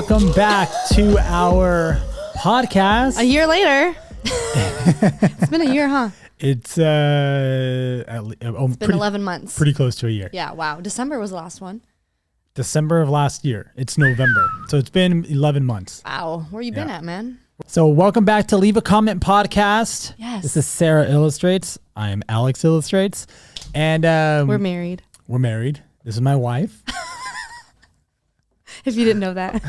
welcome back to our podcast. A year later. It's been a year, huh? It's been 11 months. Pretty close to a year. Yeah, wow. December was the last one. December of last year. It's November. So it's been 11 months. Wow. Where you been at, man? So welcome back to Leave a Comment podcast. Yes. This is Sarah Illustrates. I am Alex Illustrates. And we're married. We're married. This is my wife. If you didn't know that.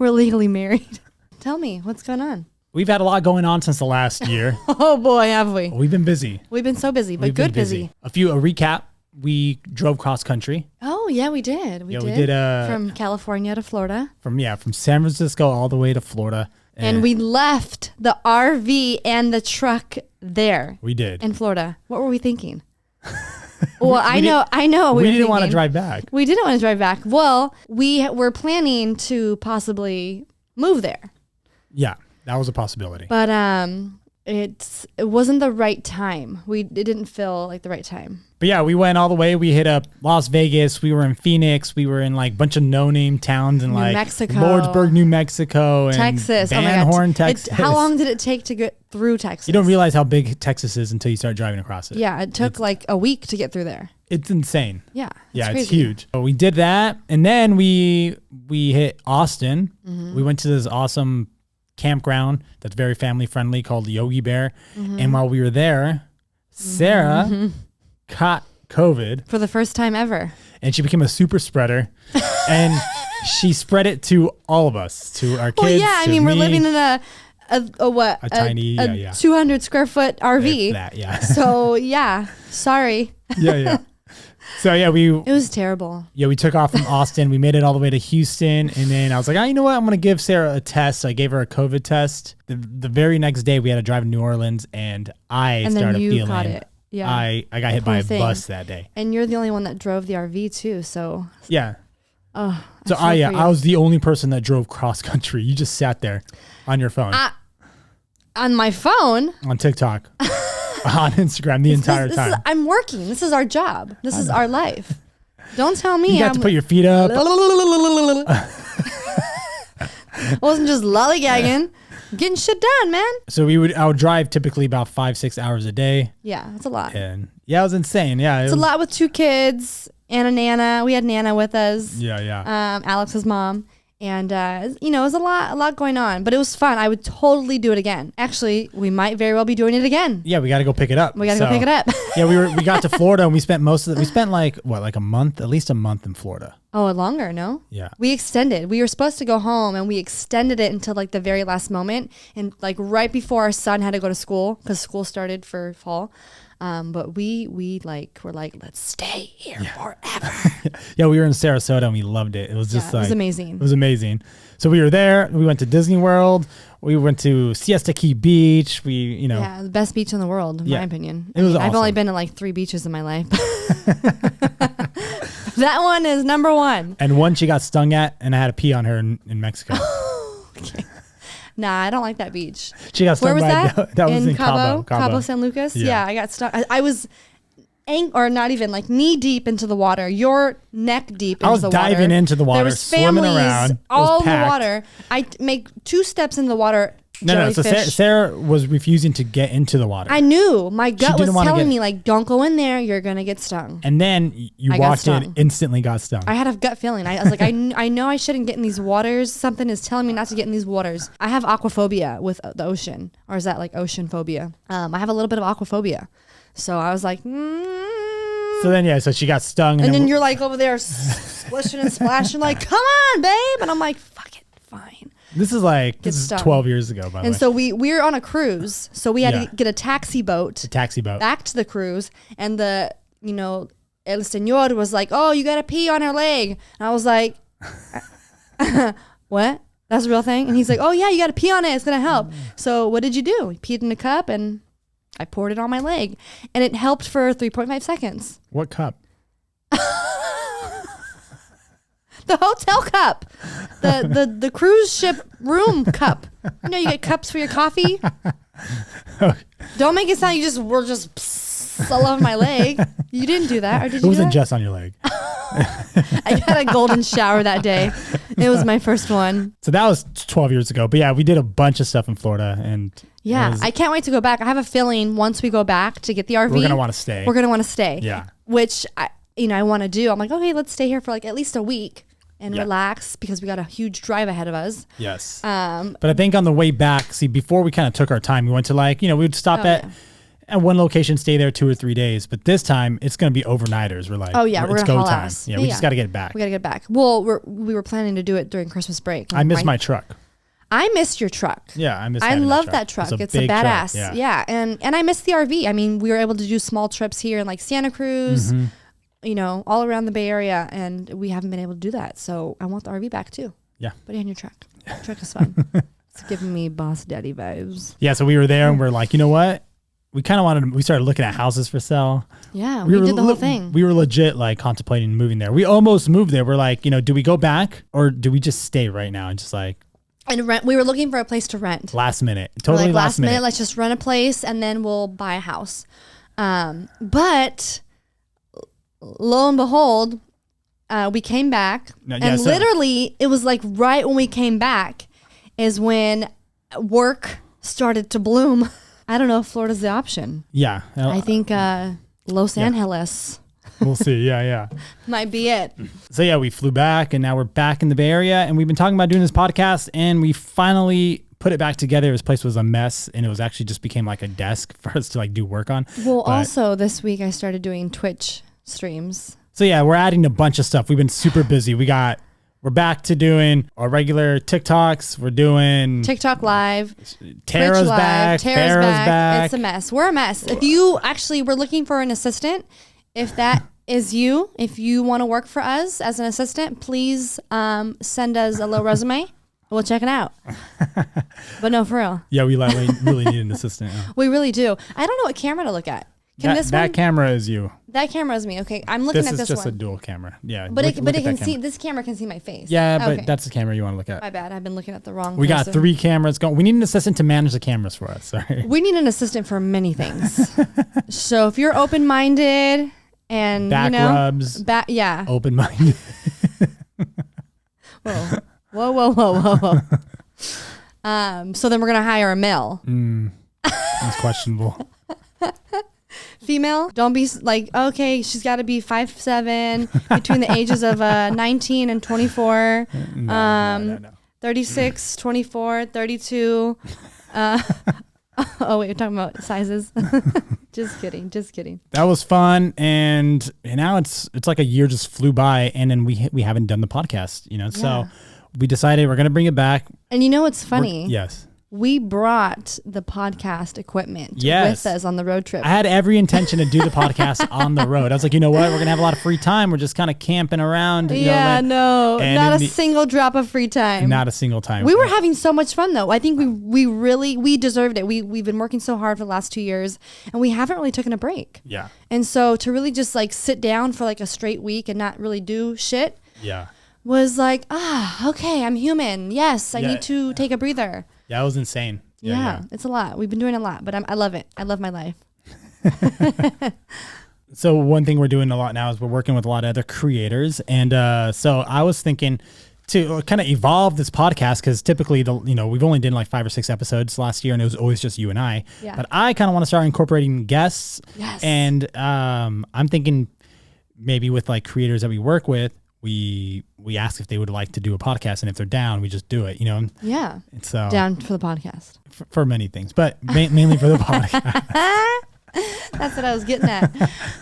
We're legally married. Tell me, what's going on? We've had a lot going on since the last year. Oh boy, have we. We've been busy. We've been so busy, but good busy. A recap. We drove cross country. Oh yeah, we did. We did from California to Florida. From San Francisco all the way to Florida. And we left the RV and the truck there. We did. In Florida. What were we thinking? Well, I know. We didn't want to drive back. We didn't want to drive back. Well, we were planning to possibly move there. Yeah, that was a possibility. But it wasn't the right time. It didn't feel like the right time. But yeah, we went all the way. We hit up Las Vegas. We were in Phoenix. We were in like a bunch of no-name towns in New like Mexico. Lordsburg, New Mexico, and Texas. Van Horn, Texas. How long did it take to get through Texas? You don't realize how big Texas is until you start driving across it. Yeah, it took like a week to get through there. It's insane. Yeah. It's huge. So we did that, and then we hit Austin. Mm-hmm. We went to this awesome campground that's very family friendly called Yogi Bear. Mm-hmm. And while we were there, Sarah caught COVID for the first time ever, and she became a super spreader. And she spread it to all of us, to our kids. Well, yeah, I mean, we're living in a tiny 200 square foot RV. If that, yeah. So yeah, sorry. Yeah. So yeah, it was terrible. Yeah, we took off from Austin. We made it all the way to Houston, and then I was like, you know what? I'm gonna give Sarah a test. So I gave her a COVID test. The very next day, we had to drive to New Orleans, and started feeling. Caught it. Yeah, I got hit by a bus that day. And you're the only one that drove the RV too. So yeah. Oh. So I was the only person that drove cross country. You just sat there on your phone. On my phone. On TikTok. On Instagram the entire time. I'm working. This is our job. This is our life. Don't tell me. You got to put your feet up. I wasn't just lollygagging. Getting shit done, man. So I would drive typically about 5-6 hours a day. Yeah, that's a lot. And yeah, it was insane. Yeah, it's a lot with 2 kids and a Nana. We had Nana with us. Yeah. Alex's mom. And, it was a lot going on, but it was fun. I would totally do it again. Actually, we might very well be doing it again. Yeah, we got to go pick it up. Go pick it up. Yeah, we got to Florida and we spent like a month, at least a month in Florida. Oh, longer, no? Yeah. We extended. We were supposed to go home and we extended it until like the very last moment. And like right before our son had to go to school because school started for fall. But we were like, let's stay here forever. Yeah, we were in Sarasota and we loved it. It was just it was amazing. It was amazing. So we were there. We went to Disney World. We went to Siesta Key Beach. Yeah, the best beach in the world, in my opinion. It was awesome. I've only been to like 3 beaches in my life. That one is number 1. And one she got stung at, and I had to pee on her in Mexico. Okay. Nah, I don't like that beach. She got stung. Where was that? That was in Cabo San Lucas? Yeah, I got stung. I was or not even like knee deep into the water. You're neck deep into the water. I was diving into the water, there was swimming around. All the water. I make 2 steps in the water. No. So Sarah was refusing to get into the water. I knew. My gut was telling me, like, don't go in there. You're going to get stung. And then you walked in, instantly got stung. I had a gut feeling. I was like, I know I shouldn't get in these waters. Something is telling me not to get in these waters. I have aquaphobia with the ocean. Or is that like ocean phobia? I have a little bit of aquaphobia. So I was like, So then, so she got stung. And then you're like over there splishing and splashing like, come on, babe. And I'm like, fuck it, fine. This is 12 years ago, by the way. And so we were on a cruise. So we had to get a taxi boat. Back to the cruise. And the, El Señor was like, oh, you got to pee on her leg. And I was like, what? That's a real thing? And he's like, oh, yeah, you got to pee on it. It's going to help. So what did you do? We peed in a cup and I poured it on my leg. And it helped for 3.5 seconds. What cup? The hotel cup, the cruise ship room cup. You get cups for your coffee. Okay. Don't make it sound you were just all over my leg. You didn't do that, or did you? It wasn't just on your leg. I got a golden shower that day. It was my first one. So that was 12 years ago. But yeah, we did a bunch of stuff in Florida, and yeah, I can't wait to go back. I have a feeling once we go back to get the RV, we're gonna want to stay. We're gonna want to stay. Yeah, which I want to do. I'm like, okay, let's stay here for like at least a week and relax because we got a huge drive ahead of us. Yes. But I think on the way back, before we kind of took our time, we went to we would stop at one location, stay there 2 or 3 days. But this time it's going to be overnighters. We're like, it's go haul time. ass. Yeah, we just got to get it back. We got to get back. Well, we were planning to do it during Christmas break. I missed my truck. I missed your truck. Yeah, I love that truck. It's a badass. Truck. Yeah. And I missed the RV. I mean, we were able to do small trips here in like Santa Cruz. All around the Bay Area, and we haven't been able to do that. So I want the RV back too. Yeah. Put it in your truck. Truck is fun. It's giving me boss daddy vibes. Yeah. So we were there and we're like, you know what? We kind of we started looking at houses for sale. Yeah. We did the whole thing. We were legit contemplating moving there. We almost moved there. We're like, do we go back or do we just stay right now? And just and rent. We were looking for a place to rent. Last minute. Totally last minute. Let's just rent a place and then we'll buy a house. But lo and behold, we came back, literally it was like right when we came back is when work started to bloom. I don't know if Florida's the option. Yeah. I think Los Angeles. We'll see. Yeah. Might be it. So yeah, we flew back and now we're back in the Bay Area and we've been talking about doing this podcast and we finally put it back together. This place was a mess and it was actually just became like a desk for us to do work on. Well, also this week I started doing Twitch streams. So yeah, we're adding a bunch of stuff. We've been super busy. We're back to doing our regular TikToks. We're doing TikTok live. Tara's back. Tara's back. It's a mess. We're a mess. If you we're looking for an assistant. If that is you, if you want to work for us as an assistant, please send us a little resume. We'll check it out. But no, for real. Yeah, we really need an assistant. Yeah. We really do. I don't know what camera to look at. That camera is you. That camera is me. Okay, I'm looking at this one. This is just a dual camera. Yeah, but it can see. This camera can see my face. Yeah, but that's the camera you want to look at. My bad. I've been looking at the wrong. We got 3 cameras going. We need an assistant to manage the cameras for us. Sorry. We need an assistant for many things. So if you're open-minded and back rubs, open-minded. Whoa. So then we're gonna hire a male. That's questionable. Female, don't be like, okay, she's got to be 5'7", between the ages of 19 and 24, No. 36, 24, 32. Oh wait, you're talking about sizes. Just kidding. That was fun, and now it's like a year just flew by, and then we haven't done the podcast, So we decided we're gonna bring it back. And what's funny? Yes. We brought the podcast equipment with us on the road trip. I had every intention to do the podcast on the road. I was like, you know what? We're going to have a lot of free time. We're just kind of camping around. Not a single drop of free time. Not a single time. We were having so much fun, though. I think we deserved it. We've been working so hard for the last 2 years, and we haven't really taken a break. Yeah. And so to really just sit down for a straight week and not really do shit. Yeah. Was like, okay, I'm human. Yes, I need to take a breather. Yeah, it was insane. Yeah, it's a lot. We've been doing a lot, but I love it. I love my life. So one thing we're doing a lot now is we're working with a lot of other creators. And so I was thinking to kind of evolve this podcast because typically, we've only done 5 or 6 episodes last year and it was always just you and I. Yeah. But I kind of want to start incorporating guests. Yes. And I'm thinking maybe with creators that we work with, we ask if they would like to do a podcast, and if they're down, we just do it, Yeah. So down for the podcast. For many things, but mainly for the podcast. That's what I was getting at.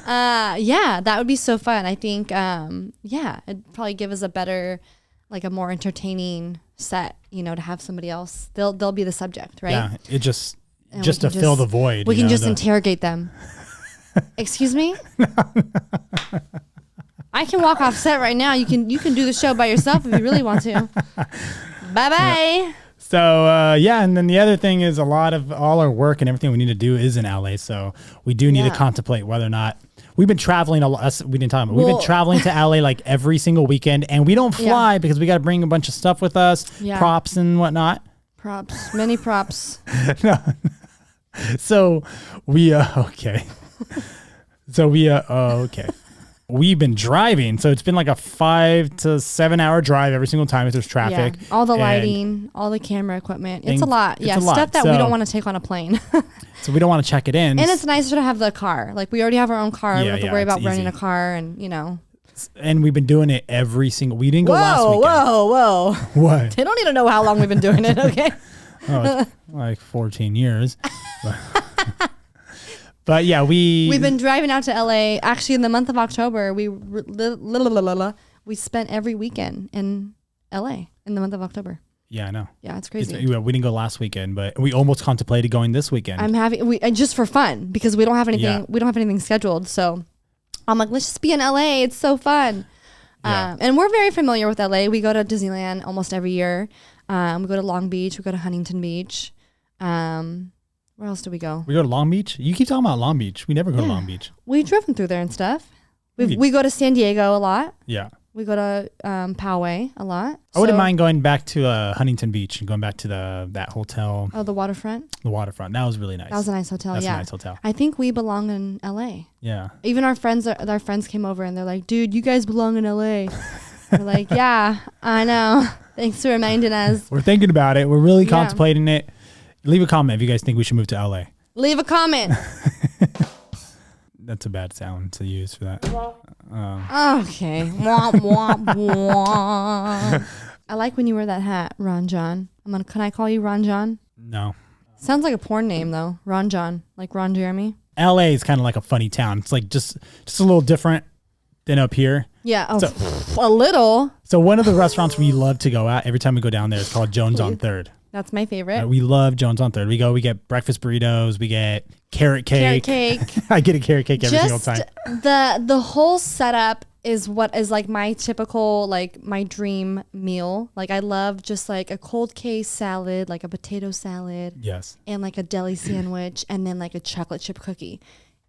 That would be so fun. I think, it'd probably give us a better, a more entertaining set, to have somebody else. They'll be the subject, right? Yeah. It just to fill the void. We can just interrogate them. Excuse me? I can walk off set right now. You can do the show by yourself if you really want to. Bye-bye. Yeah. So, and then the other thing is all our work and everything we need to do is in LA. So we do need to contemplate whether or not we've been traveling a lot. We didn't talk about. We've been traveling to LA every single weekend, and we don't fly because we got to bring a bunch of stuff with us, props and whatnot. Props, many props. No. So we okay. So we okay. we've been driving. So it's been like a 5 to 7 hour drive every single time if there's traffic. Yeah. All the lighting, all the camera equipment. It's a lot. Yeah, stuff that we don't want to take on a plane. So we don't want to check it in. And it's nicer to have the car. Like we already have our own car. We don't have to worry about renting a car and, And we've been doing it every single. We didn't go last weekend. Whoa. What? They don't need to know how long we've been doing it, okay? It's like 14 years. But yeah, we've been driving out to LA. Actually, in the month of October, we spent every weekend in LA in the month of October. Yeah, I know. Yeah, it's crazy. We didn't go last weekend, but we almost contemplated going this weekend. And just for fun because we don't have anything. Yeah. We don't have anything scheduled, so I'm like, let's just be in LA. It's so fun. Yeah. And we're very familiar with LA. We go to Disneyland almost every year. We go to Long Beach. We go to Huntington Beach. Where else do we go? We go to Long Beach? You keep talking about Long Beach. We never go to Long Beach. We've driven through there and stuff. We go to San Diego a lot. Yeah. We go to Poway a lot. I wouldn't mind going back to Huntington Beach and going back to that hotel. Oh, the waterfront? The waterfront. That was really nice. That was a nice hotel, That's a nice hotel. I think we belong in LA. Yeah. Even our friends came over and they're like, dude, you guys belong in LA. We're like, yeah, I know. Thanks for reminding us. We're thinking about it. We're really contemplating it. Leave a comment if you guys think we should move to LA. Leave a comment. That's a bad sound to use for that. Okay. Wah, wah, wah. I like when you wear that hat, Ron John. Can I call you Ron John? No. Sounds like a porn name though. Ron John, like Ron Jeremy. LA is kind of like a funny town. It's like just a little different than up here. Yeah, a little. So one of the restaurants we love to go at every time we go down there is called Jones on 3rd. That's my favorite. We love Jones on 3rd. We get breakfast burritos. We get carrot cake. I get a carrot cake every single time. The whole setup is what is like my typical, like my dream meal. Like I love just like a cold case salad, like a potato salad. Yes. And like a deli sandwich and then like a chocolate chip cookie.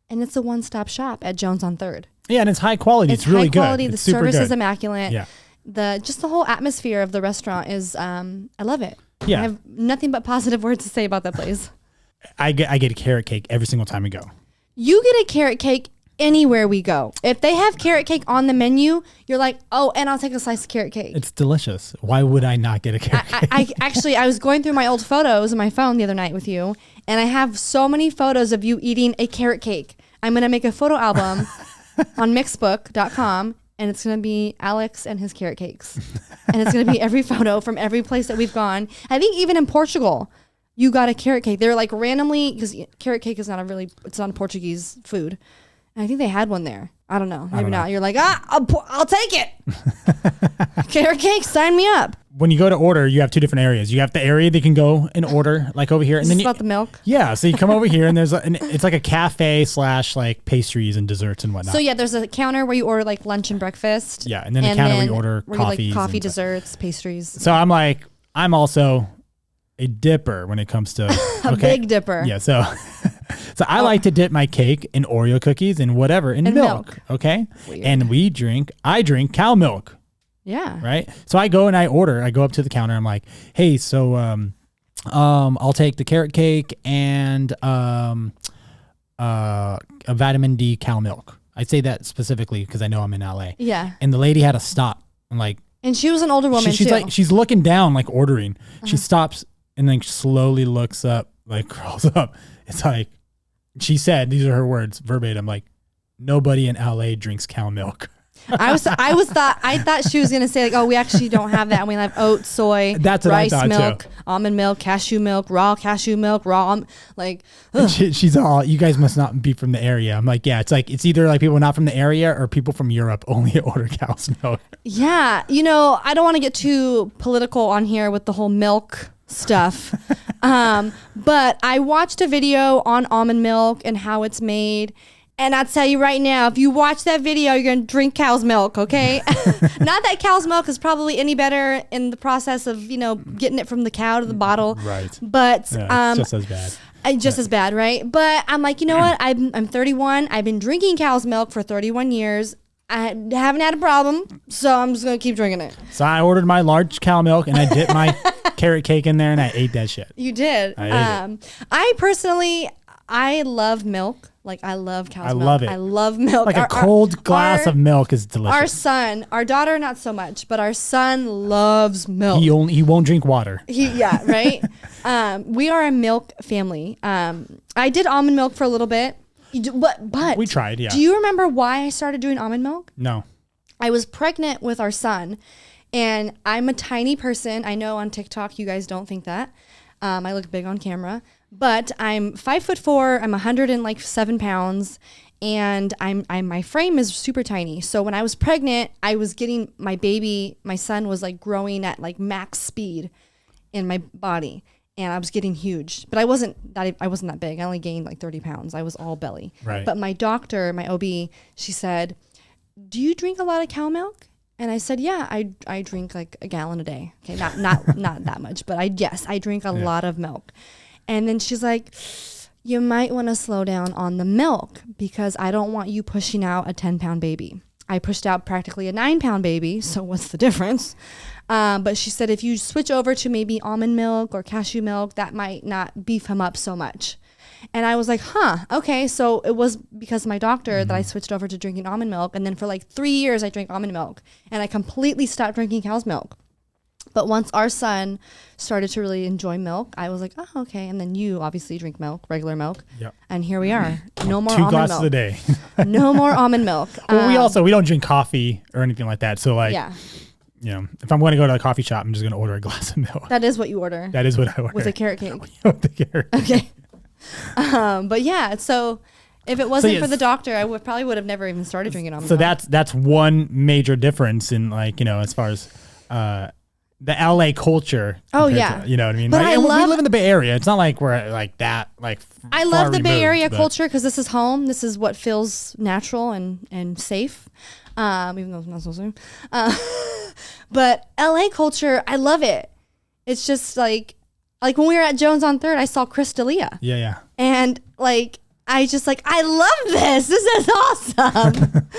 And it's a one-stop shop at Jones on 3rd. Yeah, and it's high quality. It's really good. High quality. The service is immaculate. Yeah. The whole atmosphere of the restaurant is I love it. Yeah. I have nothing but positive words to say about that place. I get a carrot cake every single time we go. You get a carrot cake anywhere we go. If they have carrot cake on the menu, you're like, oh, and I'll take a slice of carrot cake. It's delicious. Why would I not get a carrot cake? I was going through my old photos on my phone the other night with you, and I have so many photos of you eating a carrot cake. I'm going to make a photo album on mixbook.com. And it's going to be Alex and his carrot cakes. And it's going to be every photo from every place that we've gone. I think even in Portugal, you got a carrot cake. They're like randomly, because carrot cake is it's not a Portuguese food. And I think they had one there. I don't know. Maybe not. You're like, I'll take it. Carrot cake, sign me up. When you go to order, you have two different areas. You have the area that can go and order, like over here. And then about the milk? Yeah. So you come over here and it's like a cafe / like pastries and desserts and whatnot. So yeah, there's a counter where you order like lunch and breakfast. Yeah. And then a counter where you order coffees. Like coffee, desserts, pastries. So I'm also a dipper when it comes to. A big dipper. Yeah. So I like to dip my cake in Oreo cookies and whatever in milk. Okay. Weird. And I drink cow milk. Yeah. Right. So I go and I go up to the counter. I'm like, hey, so I'll take the carrot cake and a vitamin D cow milk. I say that specifically because I know I'm in LA. Yeah. And the lady had to stop and she was an older woman she's too. She's looking down, like ordering. She stops and then slowly looks up, like crawls up. It's like, she said, these are her words verbatim, like, nobody in LA drinks cow milk. I thought she was gonna say like, oh, we actually don't have that, and we have oat, soy, rice milk, too. Almond milk, cashew milk, raw like. She's all, you guys must not be from the area. I'm like, yeah, it's either like people not from the area or people from Europe only order cow's milk. Yeah, I don't want to get too political on here with the whole milk stuff, but I watched a video on almond milk and how it's made. And I'll tell you right now, if you watch that video, you're going to drink cow's milk, okay? Not that cow's milk is probably any better in the process of, getting it from the cow to the bottle. Right. But it's just as bad. As bad, right? But I'm like, you know what? I'm 31. I've been drinking cow's milk for 31 years. I haven't had a problem, so I'm just going to keep drinking it. So I ordered my large cow milk, and I dipped my carrot cake in there, and I ate that shit. You did. I ate it. I love milk. Like I love cow's I milk. love it. I love milk. Like a cold glass of milk is delicious. Our daughter not so much, but our son loves milk. He won't drink water. Yeah, right. We are a milk family. I did almond milk for a little bit, but we tried. Yeah. Do you remember why I started doing almond milk? No. I was pregnant with our son, and I'm a tiny person. I know on TikTok you guys don't think that. I look big on camera, but I'm 5'4". I'm 107 pounds, and my frame is super tiny. So when I was pregnant, I was getting my son was like growing at like max speed in my body, and I was getting huge. But I wasn't that big. I only gained like 30 pounds. I was all belly. Right. But my doctor, my OB, she said, "Do you drink a lot of cow milk?" And I said, "Yeah, I drink like a gallon a day." Okay, not that much, but I drink a lot of milk. And then she's like, "You might want to slow down on the milk because I don't want you pushing out a 10-pound baby." I pushed out practically a 9-pound baby, so what's the difference? But she said if you switch over to maybe almond milk or cashew milk, that might not beef him up so much. And I was like, okay. So it was because of my doctor that I switched over to drinking almond milk. And then for like 3 years, I drank almond milk. And I completely stopped drinking cow's milk. But once our son started to really enjoy milk, I was like, oh, okay. And then you obviously drink milk, regular milk. Yep. And here we are. No more 2 almond glasses milk. a day. No more almond milk. Well, we don't drink coffee or anything like that. So like, yeah, if I'm going to go to a coffee shop, I'm just going to order a glass of milk. that is what you order. That is what I order. With a carrot cake. With the carrot cake. Okay. But yeah, so if it wasn't for the doctor, I probably would have never even started drinking almond milk. So that's one major difference in like, as far as the LA culture. Oh yeah. You know what I mean? But we live in the Bay Area. It's not like we're like that, like I love the Bay Area culture because this is home. This is what feels natural and safe. Even though it's not so safe. But LA culture, I love it. It's just like when we were at Jones on 3rd, I saw Chris D'Elia. Yeah. And like, I love this. This is awesome.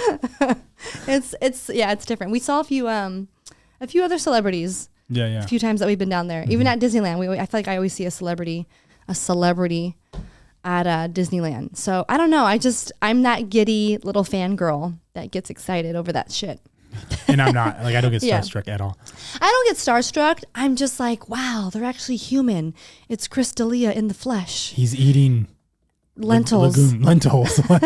It's different. We saw a few other celebrities. Yeah. A few times that we've been down there. Even at Disneyland, I feel like I always see a celebrity at Disneyland. So I don't know. I'm that giddy little fangirl that gets excited over that shit. And I'm not. Like, I don't get starstruck at all. I don't get starstruck. I'm just like, wow, they're actually human. It's Chris D'Elia in the flesh. He's eating lentils. Lentils. All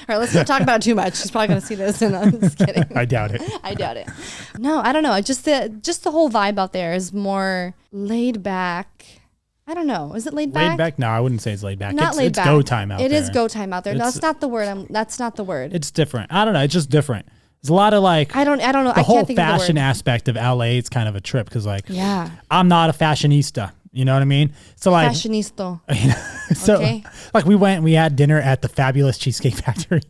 right, let's not talk about it too much. He's probably going to see this, and I'm just kidding. I doubt it. No, I don't know. Just the whole vibe out there is more laid back. I don't know. Is it laid back? Laid back? No, I wouldn't say it's laid back. Not laid back. It's go time out there. It is go time out there. No, that's not the word. That's not the word. It's different. I don't know. It's just different. There's a lot of like I don't know. The whole fashion aspect of LA. It's kind of a trip because like I'm not a fashionista. You know what I mean? So like fashionista. So okay. Like we had dinner at the Fabulous Cheesecake Factory.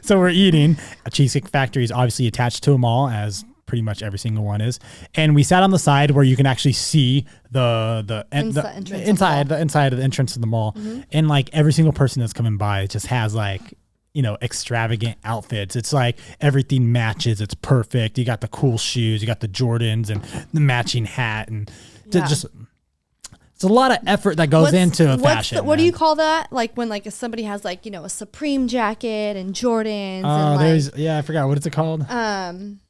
So we're eating. A Cheesecake Factory is obviously attached to a mall, as pretty much every single one is. And we sat on the side where you can actually see the inside of the entrance of the mall. Mm-hmm. And like every single person that's coming by, it just has like, extravagant outfits. It's like everything matches. It's perfect. You got the cool shoes, you got the Jordans and the matching hat, and just it's a lot of effort that goes into fashion. What do you call that? Like when like somebody has like, a Supreme jacket and Jordans. Oh, I forgot. What is it called?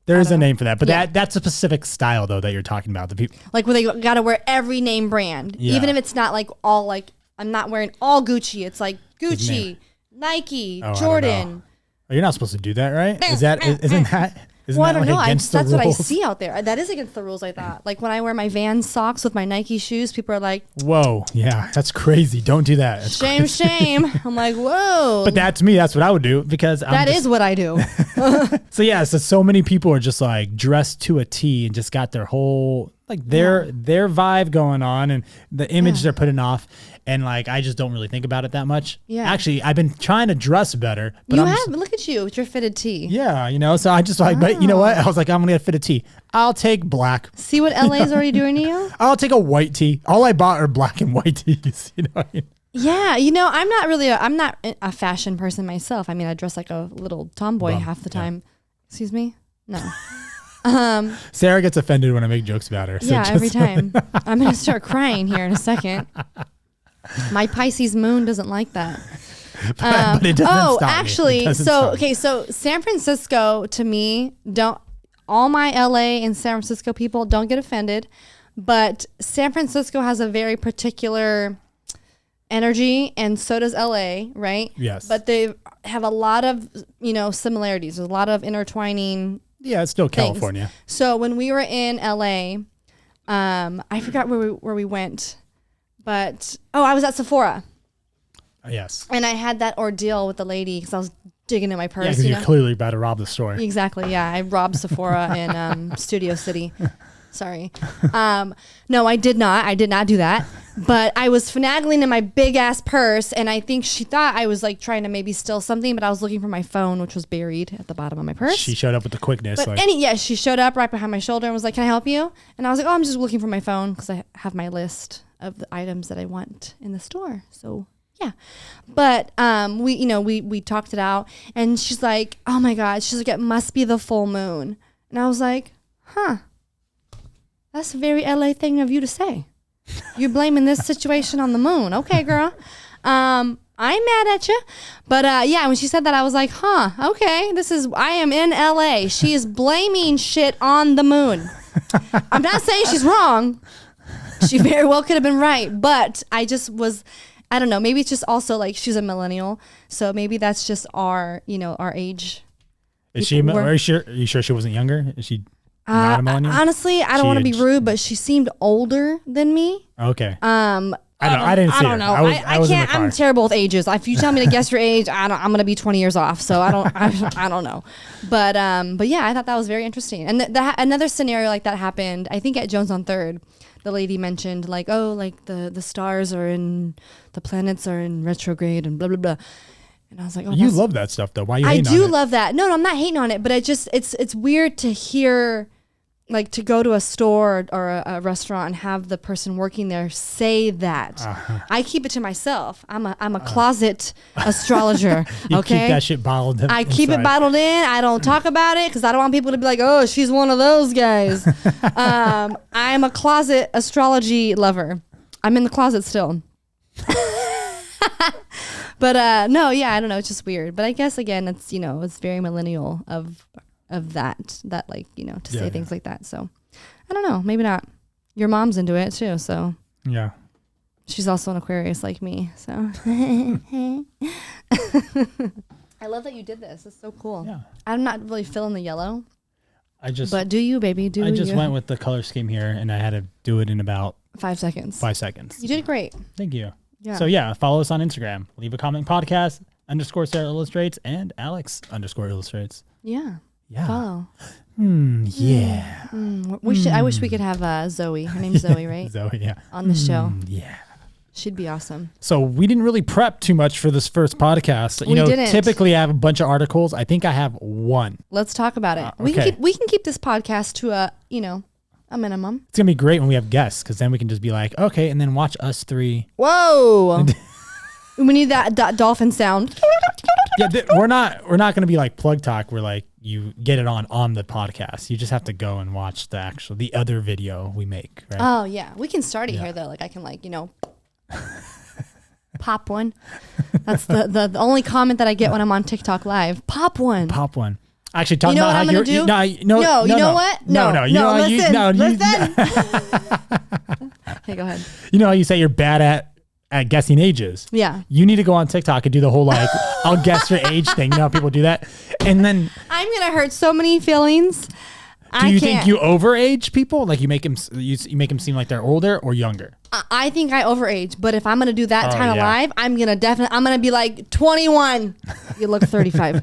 There is a name for that, but that's a specific style though that you're talking about. The people like when they got to wear every name brand, even if it's not like all like I'm not wearing all Gucci. It's like Gucci, Nike, Jordan. Oh, you're not supposed to do that, right? Isn't that? I don't know. That's what I see out there. That is against the rules, I thought. Like when I wear my Vans socks with my Nike shoes, people are like, whoa, yeah, that's crazy. Don't do that. That's shame. I'm like, whoa. But that's me. That's what I would do because that is what I do. So many people are just like dressed to a T and just got their whole, like their vibe going on and the image they're putting off. And like, I just don't really think about it that much. Yeah. Actually, I've been trying to dress better. But look at you with your fitted tee. Yeah, so I just like, but you know what? I was like, I'm going to get a fitted tee. I'll take black. See what LA's already doing to you? I'll take a white tee. All I bought are black and white tees. You know what I mean? Yeah, I'm not a fashion person myself. I mean, I dress like a little tomboy half the time. Excuse me? No. Sarah gets offended when I make jokes about her. So every time. I'm going to start crying here in a second. My Pisces moon doesn't like that. But it doesn't stop me. Actually, It doesn't so stop me. okay, so San Francisco to me, don't all my LA and San Francisco people don't get offended, but San Francisco has a very particular energy, and so does LA, right? Yes. But they have a lot of, similarities. There's a lot of intertwining. Yeah, it's still things. California. So when we were in LA, I forgot where we went, but I was at Sephora. Yes. And I had that ordeal with the lady because I was digging in my purse. Yeah, because you're clearly about to rob the store. Exactly. Yeah, I robbed Sephora in Studio City. Sorry. No, I did not. I did not do that. But I was finagling in my big ass purse, and I think she thought I was like trying to maybe steal something, but I was looking for my phone, which was buried at the bottom of my purse. She showed up with the quickness. But she showed up right behind my shoulder and was like, "Can I help you?" And I was like, "Oh, I'm just looking for my phone because I have my list of the items that I want in the store." So yeah. But we talked it out, and she's like, "Oh my God," she's like, "It must be the full moon," and I was like, "Huh." That's a very LA thing of you to say. You're blaming this situation on the moon. Okay, girl. I'm mad at you. But when she said that, I was like, huh, okay. I am in LA. She is blaming shit on the moon. I'm not saying she's wrong. She very well could have been right. But I just was, I don't know. Maybe it's just also like she's a millennial. So maybe that's just our age. Is she, are you sure she wasn't younger? Is she... Not a millennial? Honestly, I don't want to be rude, but she seemed older than me. Okay. I didn't see her. I don't know. I was can't. in the car. I'm terrible with ages. If you tell me to guess your age, I'm gonna be 20 years off. So I don't know. But yeah, I thought that was very interesting. And another scenario like that happened, I think, at Jones on Third. The lady mentioned like, the stars are in, the planets are in retrograde and blah blah blah. And I was like, you love that stuff though. Why are you hating on it? I do love that. No, I'm not hating on it, but it's weird to hear, like, to go to a store or a restaurant and have the person working there say that. I keep it to myself. I'm a closet astrologer. You okay, keep that shit bottled in. I keep it bottled in. I don't talk about it because I don't want people to be like, oh, she's one of those guys. I'm a closet astrology lover. I'm in the closet still. But no, yeah, I don't know. It's just weird. But I guess again, it's it's very millennial of that like to say things like that. So I don't know. Maybe not. Your mom's into it too. So yeah, she's also an Aquarius like me. So I love that you did this. It's so cool. Yeah, I'm not really feeling the yellow. But do you, baby? I just went with the color scheme here, and I had to do it in about 5 seconds. 5 seconds. You did great. Thank you. Yeah. So follow us on Instagram. Leave a comment. Podcast _Sarah Illustrates and Alex _Illustrates. Yeah. Yeah. Follow. Yeah. We should. I wish we could have Zoe. Her name's Zoe, right? Zoe, yeah. On the show. Yeah. She'd be awesome. So we didn't really prep too much for this first podcast. We didn't. Typically I have a bunch of articles. I think I have one. Let's talk about it. Okay. We can keep this podcast to a minimum. It's gonna be great when we have guests because then we can just be like, okay, and then watch us three. Whoa. We need that dolphin sound. Yeah, we're not gonna be like Plug Talk where like you get it on the podcast. You just have to go and watch the other video we make, right? Oh yeah, we can start it here though. Like I can pop one. That's the only comment that I get when I'm on TikTok live. Pop one. Pop one. Actually, talk you know about what I'm gonna do? You know what? No. Listen. Okay, go ahead. You know how you say you're bad at guessing ages? Yeah. You need to go on TikTok and do the whole like I'll guess your age thing. You know how people do that? And then I'm gonna hurt so many feelings. Do you think you overage people? Like you make them seem like they're older or younger? I think I overage, but if I'm gonna do that kind of live, I'm gonna be like 21. You look 35.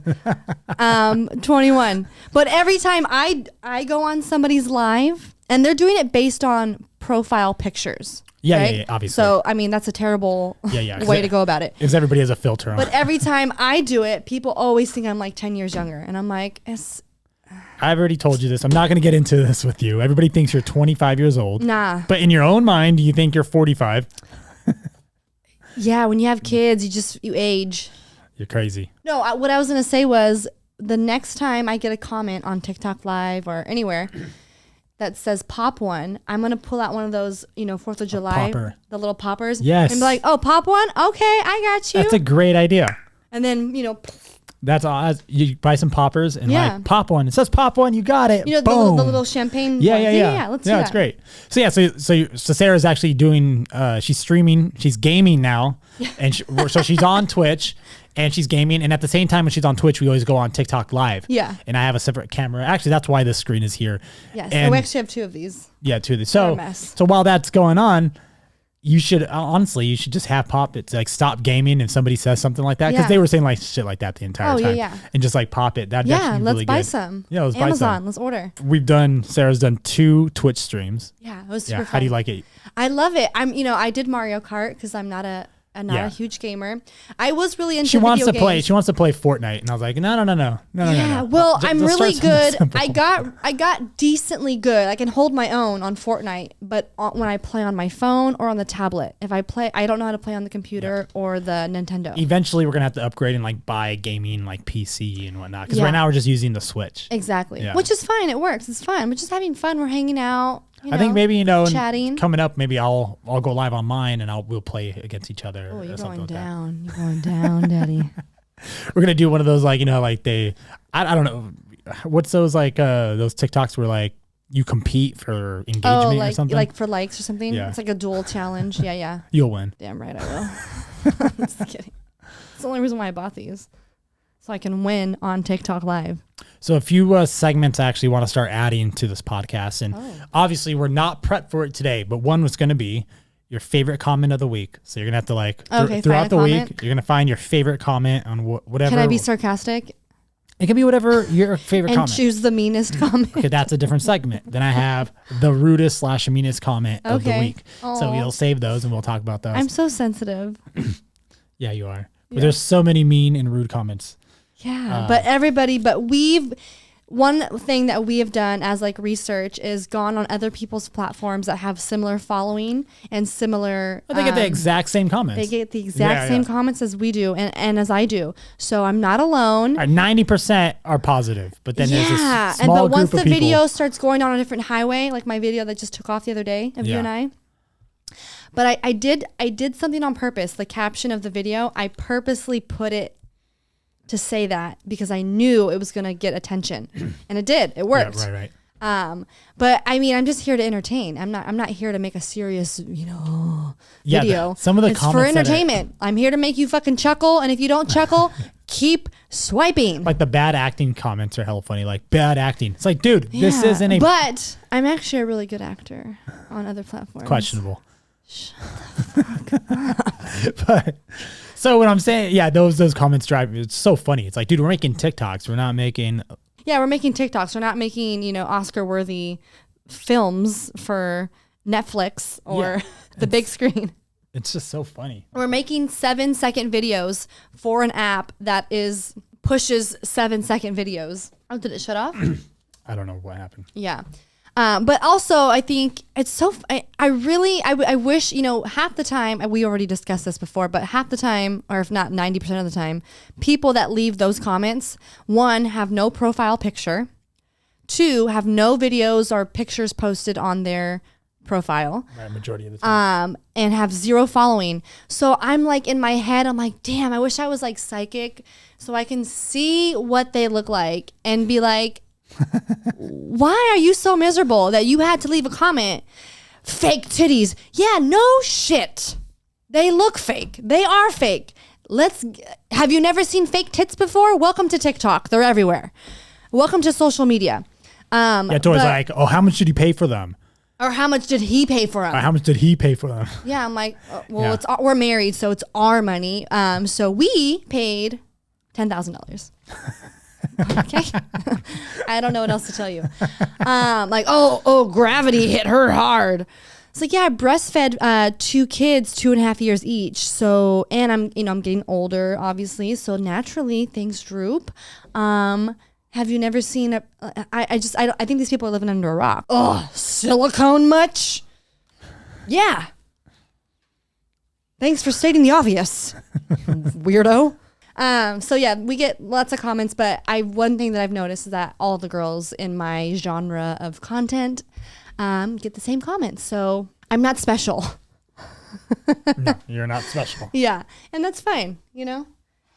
21. But every time I go on somebody's live, and they're doing it based on profile pictures. Yeah, right? yeah, obviously. So I mean that's a terrible way to go about it. Because everybody has a filter on. But every time I do it, people always think I'm like 10 years younger, and I'm like, I've already told you this. I'm not going to get into this with you. Everybody thinks you're 25 years old. Nah. But in your own mind, you think you're 45. Yeah, when you have kids, you age. You're crazy. No, what I was going to say was the next time I get a comment on TikTok Live or anywhere that says pop one, I'm going to pull out one of those, 4th of July, popper. the little poppers. Yes. And be like, oh, pop one? Okay, I got you. That's a great idea. And then, That's all. You buy some poppers and Yeah. like pop one. It says pop one. You got it. the Boom. little champagne ones. Yeah. Let's do that. It's great. So Sarah's actually doing. She's streaming. She's gaming now, and so she's on Twitch and she's gaming. And at the same time, when she's on Twitch, we always go on TikTok live. Yeah. And I have a separate camera. Actually, that's why this screen is here. Yes. And we actually have 2 of these. yeah, two of these. They're a mess. So while that's going on, you should honestly, just have pop it to like stop gaming if somebody says something like that, because Yeah. they were saying like shit like that the entire time. Yeah. And just like pop it. That'd Yeah, be let's really buy good. some. Yeah, let's buy Amazon, some. let's order. Sarah's done 2 Twitch streams. Yeah, it was super Yeah. fun. How do you like it? I love it. I did Mario Kart because I'm not a huge gamer. I was really into She wants video to play. games. She wants to play Fortnite, and I was like, no. Yeah, well, I'm Let's really start something good. simple. I got decently good. I can hold my own on Fortnite, but when I play on my phone or on the tablet, if I play, I don't know how to play on the computer or the Nintendo. Eventually, we're gonna have to upgrade and like buy a gaming like PC and whatnot, because Yeah. right now we're just using the Switch. Exactly, Yeah. which is fine. It works. It's fun. We're just having fun. We're hanging out. I think maybe chatting. coming up, maybe I'll go live on mine and we'll play against each other. Oh, or you're something going like that. down. You're going down, Daddy. We're gonna do one of those like like I don't know what's those like those TikToks where like you compete for engagement or something. Like for likes or something. Yeah. It's like a dual challenge. Yeah. You'll win. Damn right I will. I'm just kidding. It's the only reason why I bought these. So I can win on TikTok Live. So a few segments I actually want to start adding to this podcast, and obviously we're not prepped for it today, but one was going to be your favorite comment of the week. So you're gonna have to like throughout the week, you're gonna find your favorite comment on whatever. Can I be sarcastic? It can be whatever your favorite and comment. choose the meanest comment. Okay, that's a different segment. Then I have the rudest / meanest comment of the week. So we'll save those and we'll talk about those. I'm so sensitive. Yeah, you are. But there's so many mean and rude comments. Yeah, one thing that we have done as like research is gone on other people's platforms that have similar following and similar. But they get the exact same comments. They get the exact same comments as we do and as I do. So I'm not alone. 90% are positive, but then there's a small but once group the of people. video starts going on a different highway, like my video that just took off the other day of you and I. But I did something on purpose. The caption of the video, I purposely put it to say that because I knew it was going to get attention, and it did. It worked. Yeah, right. But I mean, I'm just here to entertain. I'm not here to make a serious, video. Some of the it's comments for entertainment. I'm here to make you fucking chuckle, and if you don't chuckle, keep swiping. Like the bad acting comments are hella funny. Like bad acting. It's like, dude, this isn't a But I'm actually a really good actor on other platforms. questionable. But so what I'm saying, those comments drive. It's so funny. It's like, dude, we're making TikToks. We're not making. Yeah, we're making TikToks. We're not making Oscar-worthy films for Netflix or the big screen. It's just so funny. We're making 7-second videos for an app that pushes 7-second videos. Oh, did it shut off? I don't know what happened. Yeah. But also, I think it's so. I wish half the time we already discussed this before, but half the time, or if not 90% of the time, people that leave those comments, 1, have no profile picture, 2, have no videos or pictures posted on their profile, Right, majority of the time. and have 0 following. So I'm like in my head, I'm like, damn, I wish I was like psychic, so I can see what they look like and be like. Why are you so miserable that you had to leave a comment? Fake titties. Yeah, no shit. They look fake. They are fake. Have you never seen fake tits before? Welcome to TikTok. They're everywhere. Welcome to social media. It's always like, oh, how much did he pay for them? Or how much did he pay for them? Or how much did he pay for them? Yeah, I'm like, we're married, so it's our money. So we paid $10,000. Okay. I don't know what else to tell you. Like, gravity hit her hard. It's like, yeah, I breastfed 2 kids 2.5 years each. So, and I'm getting older, obviously. So naturally things droop. Have you never seen I think these people are living under a rock. Oh, silicone much? Yeah. Thanks for stating the obvious, weirdo. So yeah, we get lots of comments, but one thing that I've noticed is that all the girls in my genre of content get the same comments. So I'm not special. No, you're not special. Yeah, and that's fine, you know?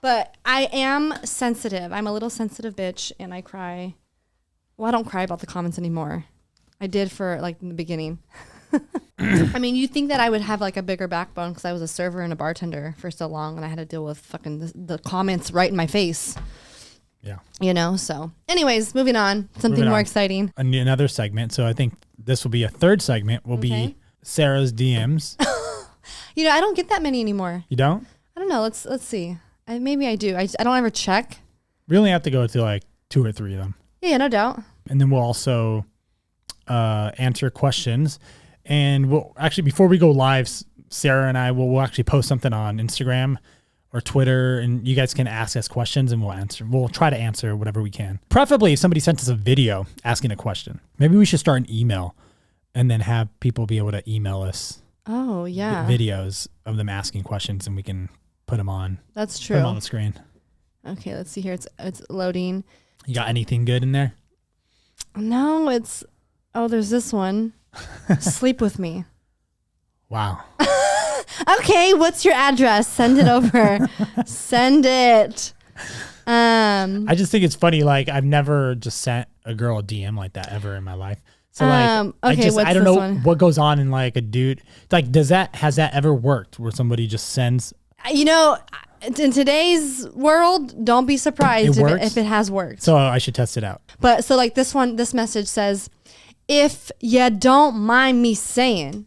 But I am sensitive. I'm a little sensitive bitch, and I cry. Well, I don't cry about the comments anymore. I did for like in the beginning. I mean, you'd think that I would have like a bigger backbone because I was a server and a bartender for so long, and I had to deal with fucking the comments right in my face. Yeah. You know, so anyways, moving on. Something more exciting. Another segment. So I think this will be a third segment will be Sarah's DMs. You know, I don't get that many anymore. You don't? I don't know. Let's see. Maybe I do. I don't ever check. We only have to go to like 2 or 3 of them. Yeah, no doubt. And then we'll also answer questions. And we'll actually, before we go live, Sarah and I will actually post something on Instagram or Twitter, and you guys can ask us questions and we'll answer. We'll try to answer whatever we can. Preferably if somebody sent us a video asking a question. Maybe we should start an email and then have people be able to email us. Oh, yeah. Videos of them asking questions, and we can put them on. That's true. Put them on the screen. Okay, let's see here. It's loading. You got anything good in there? No, there's this one. Sleep with me. Wow. Okay, what's your address? Send it over. Send it. I just think it's funny. Like, I've never just sent a girl a DM like that ever in my life. So like, okay, I don't know one? what goes on in like a dude. Like, has that ever worked where somebody just sends? You know, in today's world, don't be surprised if it has worked. So I should test it out. But so like this message says, if you don't mind me saying,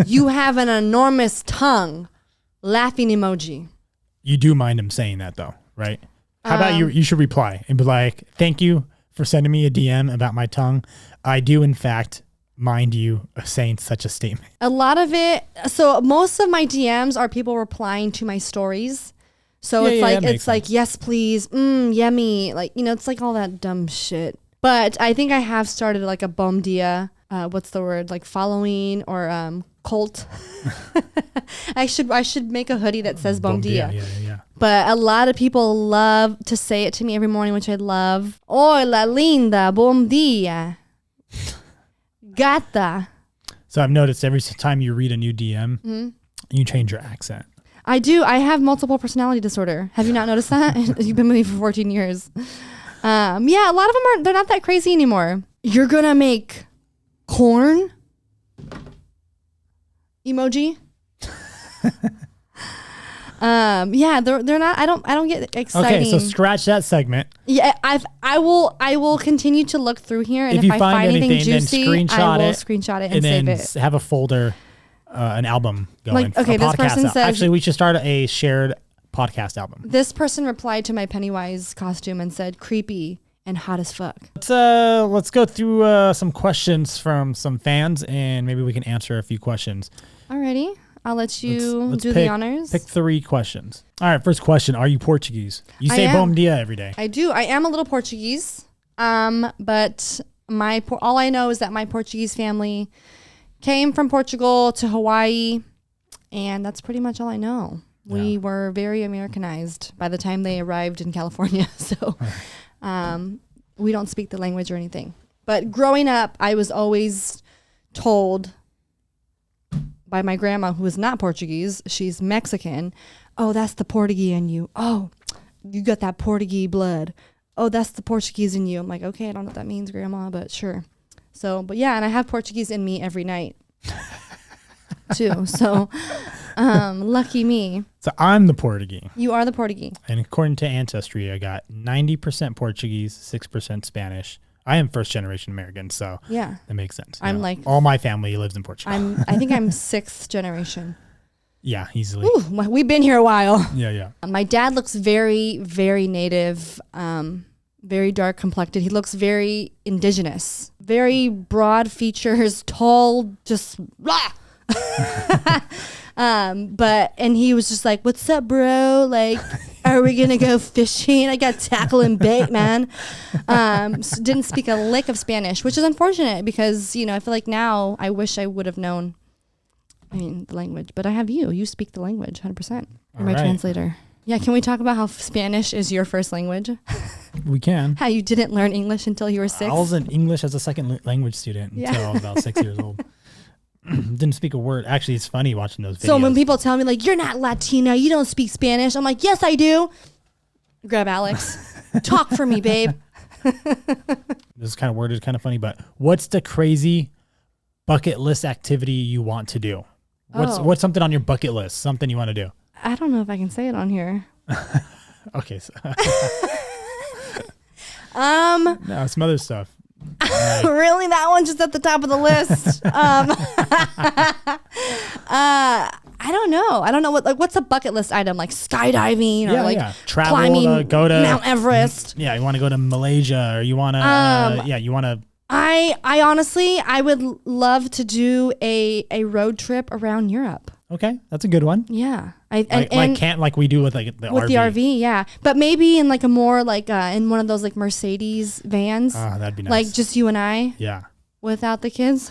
you have an enormous tongue, laughing emoji. You do mind him saying that though, right? How about you should reply and be like, thank you for sending me a DM about my tongue. I do, in fact, mind you saying such a statement. A lot of it. So most of my DMs are people replying to my stories. So it's like, yes, please. Yummy. Like, you know, it's like all that dumb shit. But I think I have started like a bom dia. What's the word? Like following or cult. I should make a hoodie that says bom dia. Yeah. But a lot of people love to say it to me every morning, which I love. Hola, linda, bom dia. Gata. So I've noticed every time you read a new DM, you change your accent. I do. I have multiple personality disorder. Have you not noticed that? You've been with me for 14 years. Yeah, a lot of them they're not that crazy anymore. You're going to make corn emoji. Yeah, they're not. I don't get exciting. Okay, so scratch that segment. Yeah, I will continue to look through here, and if I find anything juicy, I will screenshot it and save it. Have a folder, an album going. Like, okay, this person says actually we should start a shared podcast album. This person replied to my Pennywise costume and said creepy and hot as fuck. Let's go through some questions from some fans, and maybe we can answer a few questions. Alrighty. I'll let you do the honors. Pick 3 questions. All right, first question. Are you Portuguese? You say bom dia every day. I do. I am a little Portuguese. But all I know is that my Portuguese family came from Portugal to Hawaii, and that's pretty much all I know. Yeah. We were very Americanized by the time they arrived in California. So we don't speak the language or anything. But growing up, I was always told by my grandma, who is not Portuguese, she's Mexican. Oh, that's the Portuguese in you. Oh, you got that Portuguese blood. Oh, that's the Portuguese in you. I'm like, okay, I don't know what that means, Grandma, but sure. So, but yeah, and I have Portuguese in me every night too. So, lucky me. So I'm the Portuguese. You are the Portuguese. And according to Ancestry, I got 90% Portuguese, 6% Spanish. I am first generation American, so yeah, that makes sense. I'm like all my family lives in Portugal. I think I'm 6th generation. Yeah, easily. Ooh, we've been here a while. Yeah. My dad looks very, very native, very dark complected. He looks very indigenous, very broad features, tall, just blah. And he was just like, "What's up, bro? Like, are we gonna go fishing? I got tackle and bait, man." Didn't speak a lick of Spanish, which is unfortunate because, you know, I feel like now I wish I would have known, the language. But I have you. You speak the language 100%. You're my translator. Yeah, can we talk about how Spanish is your first language? We can. How you didn't learn English until you were 6? I was an English as a second language student until I was about 6 years old. Didn't speak a word. Actually, it's funny watching those videos. So when people tell me like, you're not Latina, you don't speak Spanish, I'm like, yes, I do. Grab Alex. Talk for me, babe. This is kind of worded, kind of funny, but what's the crazy bucket list activity you want to do? What's something on your bucket list? Something you want to do? I don't know if I can say it on here. Okay. So No, some other stuff. Really, that one's just at the top of the list. I don't know. I don't know what's a bucket list item, like skydiving or travel climbing to go to Mount Everest. Yeah, you want to go to Malaysia, or you want to you want to. I honestly, I would love to do a road trip around Europe. Okay, that's a good one. Yeah, like we do with like the with RV. the RV, yeah. But maybe in like a more like in one of those like Mercedes vans. Oh, that'd be nice. Like just you and I. Yeah. Without the kids.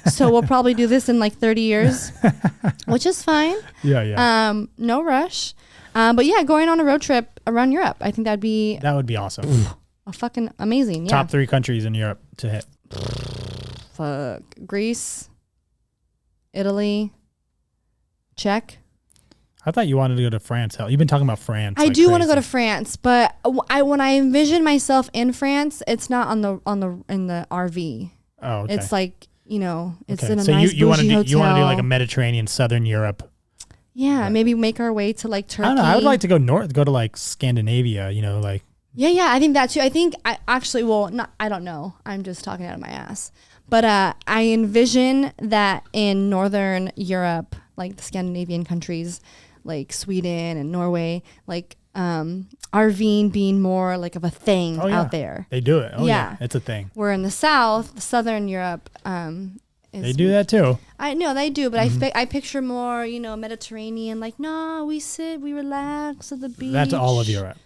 So we'll probably do this in like 30 years, which is fine. Yeah. No rush. But yeah, going on a road trip around Europe, I think that would be awesome. A fucking amazing. Yeah. Top 3 countries in Europe to hit. Fuck. Greece, Italy, Czech. I thought you wanted to go to France. Hell, you've been talking about France. I do want to go to France, but when I envision myself in France, it's not in the RV. Oh, okay. It's like, it's okay. in a so nice you want to hotel. you want to do like a Mediterranean, Southern Europe. Yeah, maybe make our way to like Turkey. I don't know. I would like to go north, go to like Scandinavia. Like. Yeah, I think that too. I think I don't know. I'm just talking out of my ass. But I envision that in Northern Europe, like the Scandinavian countries, like Sweden and Norway, like RVing being more like of a thing out there. They do it. Oh yeah, it's a thing. Where in the South, Southern Europe, they do that too. I know they do, but I picture more, Mediterranean. Like, no, we sit, we relax at the beach. That's all of Europe.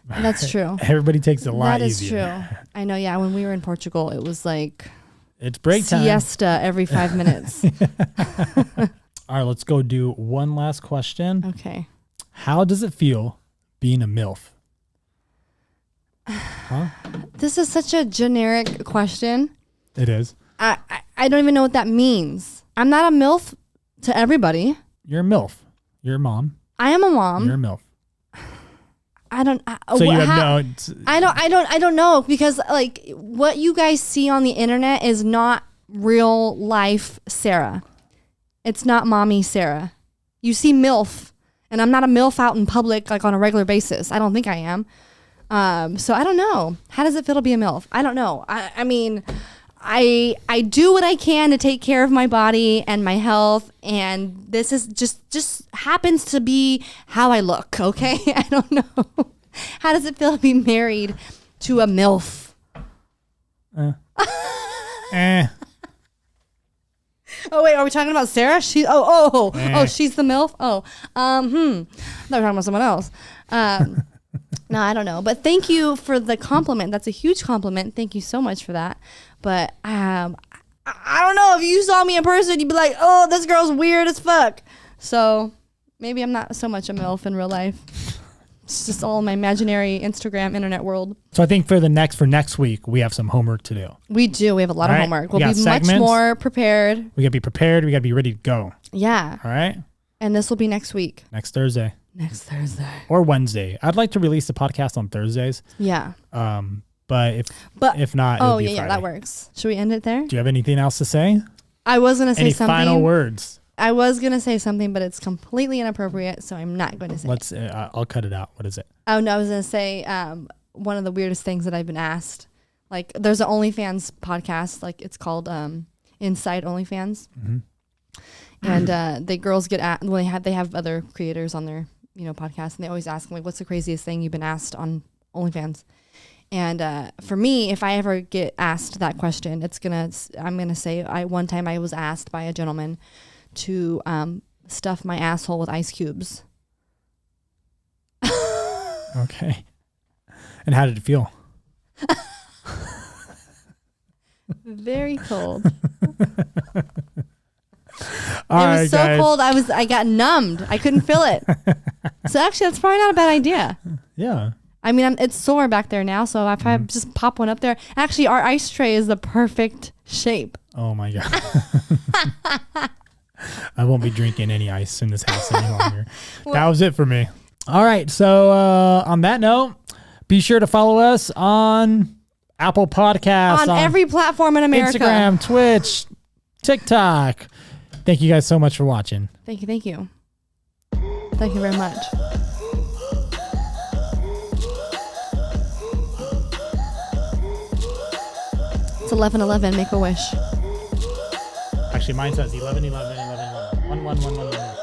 That's true. Everybody takes it a lot easier. That is true. I know. Yeah, when we were in Portugal, it was like it's break time. Siesta every 5 minutes. All right, let's go do one last question. Okay. How does it feel being a MILF? Huh? This is such a generic question. It is. I don't even know what that means. I'm not a MILF to everybody. You're a MILF. You're a mom. I am a mom. You're a MILF. I don't. So you have no. I don't know, because like what you guys see on the internet is not real life Sarah. It's not mommy Sarah. You see MILF, and I'm not a MILF out in public like on a regular basis. I don't think I am. So I don't know. How does it feel to be a MILF? I don't know. I mean, I do what I can to take care of my body and my health, and this is just happens to be how I look, okay? I don't know. How does it feel to be married to a MILF? Oh wait, are we talking about Sarah? She's she's the MILF? I thought we were talking about someone else. No, I don't know. But thank you for the compliment. That's a huge compliment. Thank you so much for that. But I don't know. If you saw me in person, you'd be like, oh, this girl's weird as fuck. So maybe I'm not so much a MILF in real life. It's just all my imaginary Instagram internet world. So I think for next week, we have some homework to do. We do. We have a lot of homework. We'll be segments. Much more prepared. We got to be prepared. We got to be ready to go. Yeah. All right. And this will be next week. Next Thursday. Next Thursday. Or Wednesday. I'd like to release the podcast on Thursdays. Yeah. But if not, it'll be Friday. That works. Should we end it there? Do you have anything else to say? I was going to say something. Any final words? I was going to say something, but it's completely inappropriate, so I'm not going to say it. I'll cut it out. What is it? Oh, no, I was going to say one of the weirdest things that I've been asked. Like, there's an OnlyFans podcast. Like, it's called Inside OnlyFans. Mm-hmm. And the girls get at, well, they have other creators on their podcast, and they always ask, like, what's the craziest thing you've been asked on OnlyFans? And for me, if I ever get asked that question, I'm gonna say one time I was asked by a gentleman to stuff my asshole with ice cubes. Okay. And how did it feel? Very cold. All it right, was so guys. cold. I got numbed. I couldn't feel it. So actually, that's probably not a bad idea. Yeah. I mean, it's sore back there now, so if I just pop one up there. Actually, our ice tray is the perfect shape. Oh my God. I won't be drinking any ice in this house any longer. That was it for me. All right. So on that note, be sure to follow us on Apple Podcasts. On every platform in America. Instagram, Twitch, TikTok. Thank you guys so much for watching. Thank you. Thank you. Thank you very much. It's 11:11. Make a wish. Actually, mine says 11, 11, 11, 11. 1, 1, 1, 1, 1.